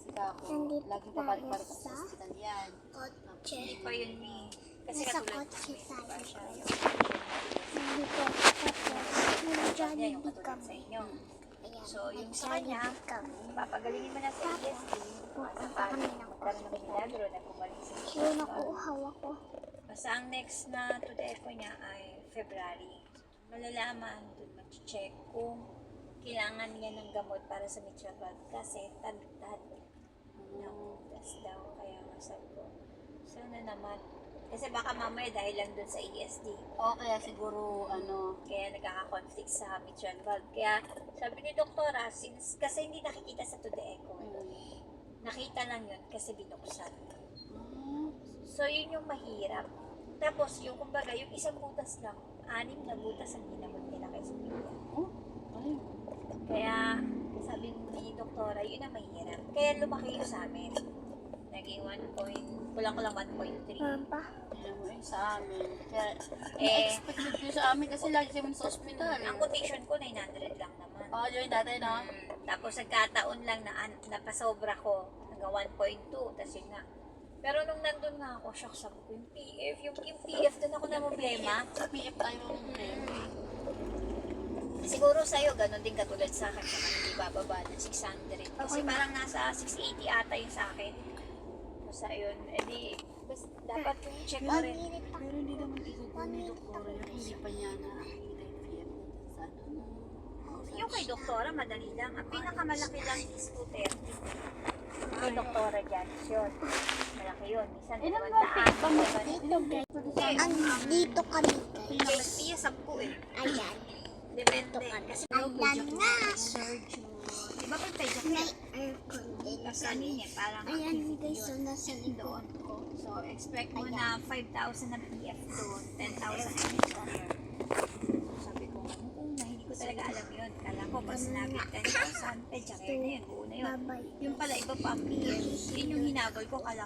Kasi ako, Nandito lagi tayo pabalik-balik ako sa sa hospital yan. kotse. Hindi pa yun ni. Kasi Nasa katulad kotse namin, tayo. diba siya yung Nandito. Tapos, niya yung nag-Jollibee katulad sa kami. inyo. Ayan, So, yung sa kanya, nag-Jollibee kami. papagalingin mo na sa ESD. Pupunta Sakali, kami ng magkaroon ng milagro na bumalik sa Yun, nakuhaw ako. Basta ang next na to the echo niya ay February. Malalaman, doon mag-check kung kailangan niya ng gamot para sa mitral valve kasi tad-tad ng test daw. Kaya masabi ko, sana naman. Kasi baka mamaya dahil lang doon sa ESD. O kaya siguro, Kaya nagkaka-conflict sa mitral valve. Kaya sabi ni doktora, since kasi hindi nakikita sa to the echo, nakita lang yun kasi binuksan. So yun yung mahirap. Tapos yung kumbaga, yung isang butas lang, 6 na butas ang ginamot nila kay Sophia. ayun. Kaya sabi ni doktora, yun ang mahirap. Kaya lumaki yung sa amin. Naging 1 kulang-kulang 1.3. Mapa. Alam mo sa amin. Kaya, Eh, expected ko sa amin kasi lagi kami sa hospital. Ang quotation ko, 900 lang naman. Yun dati na. Tapos nagkataon lang na napasobra ko hanggang 1.2. Tapos yun nga. Pero nung nandun nga ako, shock sabi ko, yung PF, yung PF, doon ako na problema. Sa PF tayo ng problema. Siguro sa'yo, ganun din katulad sa akin, sa hindi bababa ng 600. Kasi parang nasa 680 ata yung sa akin. Basta yun, edi, dapat yung check mo rin. Manirit ako. Pero hindi naman isipin ni doktora yung hindi pa niya nakakita yung PF natin sa Yung kay doktora, madali lang. Ang pinakamalaki lang is 230. Kay doktora dyan, yun. Malaki yun. Minsan, 200. Dito kami Kay guys. Sophia, 10 eh. Ayan. Depende. Kasi Ayan nga. surgeon. Iba pa yung pedicure. May aircon din. Kasi ano yun eh, parang Ayan activity guys, so yun. nasa likod. Doon ko. So, expect mo na 5,000 na PF doon, 10,000 na pedicure. So, sabi ko, una, hindi ko talaga alam yun. Kala ko, pas sinabi 10,000, pedicure na yun, buo na yun. Bye-bye. Yung pala, iba pa ang PF. Yun yung hinabol ko, kala ko